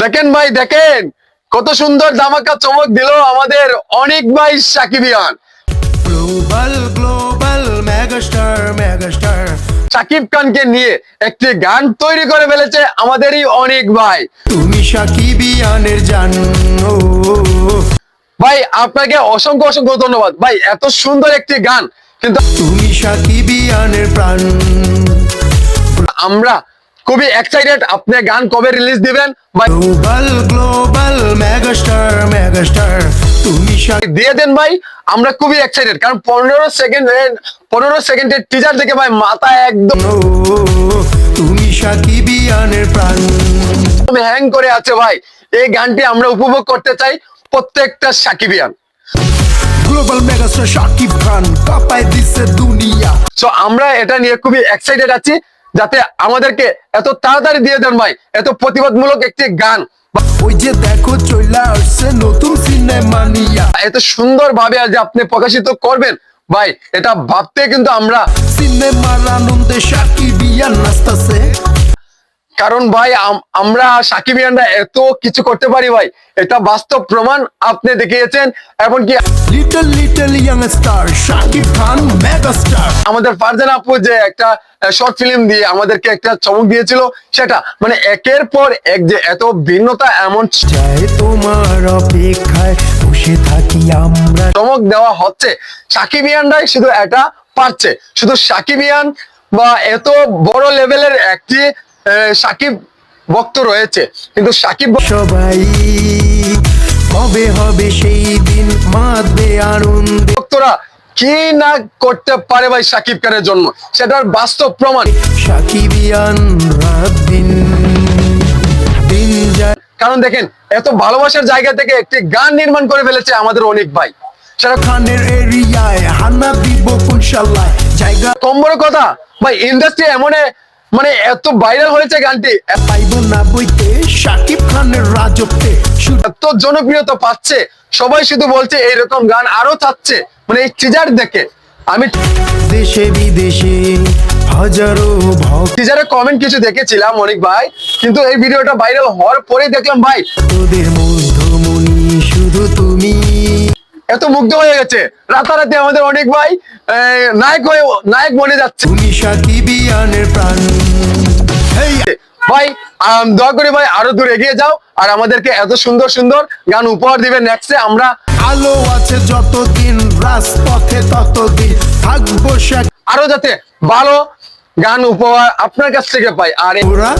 দেখেন ভাই দেখেন কত সুন্দর ধামাকা চমক দিল আমাদের অনেক ভাই সাকিবিয়ান। গ্লোবাল গ্লোবাল মেগাস্টার সাকিব খানকে নিয়ে একটি গান তৈরি করে ফেলেছে আমাদেরই অনেক ভাই। তুমি সাকিবিয়ানের জান। ও ভাই আপনাকে অসংখ্য অসংখ্য ধন্যবাদ ভাই, এত সুন্দর একটি গান। কিন্তু তুমি সাকিবিয়ানের প্রাণ। আমরা খুবই এক্সাইটেড, আপনি গান কবে রিলিজ দিবেন ভাই? গ্লোবাল গ্লোবাল মেগাস্টার তুমি দিয়ে দেন ভাই, আমরা খুবই এক্সাইটেড, কারণ 15 সেকেন্ডের টিজার দেখে ভাই মাথা একদম ও তুমি সাকিবিয়ানের প্রাণ। হ্যাং করে আছে ভাই। এই গানটি আমরা উপভোগ করতে চাই প্রত্যেকটা সাকিবিয়ান। গ্লোবাল মেগাস্টার শাকিব খান কাঁপায় দিছে দুনিয়া। সো আমরা এটা নিয়ে খুবই এক্সাইটেড আছি, যাতে আমাদেরকে এত তাড়াতাড়ি দিয়ে দেন ভাই এত প্রতিবাদমূলক একটি গান। ওই যে দেখো চলে আসছে নতুন সিনেমা নিয়া। এত সুন্দর ভাবে আজ আপনি প্রকাশিত করবেন ভাই, এটা ভাবতে কিন্তু আমরা, সিনেমার আনন্দে সাকিবিয়ান নাচতাছে। কারণ ভাই আমরা সাকিবিয়ানরা এত কিছু করতে পারি ভাই, এটা বাস্তব প্রমাণ আপনি দেখিয়েছেন। এমনকি little young star Shakib Khan megastar. আমাদের ফারজানা আপু যে একটা শর্ট ফিল্ম দিয়ে আমাদেরকে একটা চমক দিয়েছিল, সেটা মানে একের পর এক যে এত ভিন্নতা এমন চাই তোমার অপেক্ষায় বসে থাকি আমরা। চমক দেওয়া হচ্ছে। সাকিবিয়ানরাই শুধু এটা পারছে, শুধু সাকিবিয়ান বা এত বড় লেভেলের একটি সাকিব ভক্ত রয়েছে, কিন্তু সাকিব সবাই কবে হবে সেই দিন মাতবে আনন্দে। ভক্তরা কি না করতে পারে ভাই সাকিব খানের জন্য, সেটার বাস্তব প্রমাণ। সাকিবিয়ান রাত দিন দিন যায়। কারণ দেখেন এত ভালোবাসার জায়গা থেকে একটি গান নির্মাণ করে ফেলেছে আমাদের অনেক ভাই। সেটা খানের এরিয়ায় হানা দিব কোন শালায় জায়গা কম বড় কথা ভাই, ইন্ডাস্ট্রি এমন মানে এত ভাইরাল হয়েছে গানটি, পাইব না বইতে শাকিব খানের রাজত্বে। এত জনপ্রিয়তা পাচ্ছে, সবাই শুধু বলছে এইরকম গান আরো চাচ্ছে। মানে এই টিজার দেখে আমি দেশে বিদেশে হাজারো ভক্ত টিজারে কমেন্ট কিছু দেখেছিলাম অনেক ভাই, কিন্তু এই ভিডিওটা ভাইরাল হওয়ার পরেই দেখলাম ভাই তোদের মধ্যমণি শুধু তুমি। এত মুগ্ধ হয়ে গেছে, রাতারাতি আমাদের অনেক ভাই নায়ক বনে যাচ্ছে তুমি সাকিবিয়ানের প্রাণ। হেই ভাই। দয়া করে ভাই আরো দূর এগিয়ে যাও, আর আমাদেরকে এত সুন্দর সুন্দর গান উপহার দিবেন নেক্সটে। আমরা আলো আছে যতদিন রাজপথে ততদিন থাকবো আরো যাতে ভালো গান উপহার আপনার কাছ থেকে পাই। আর ওরা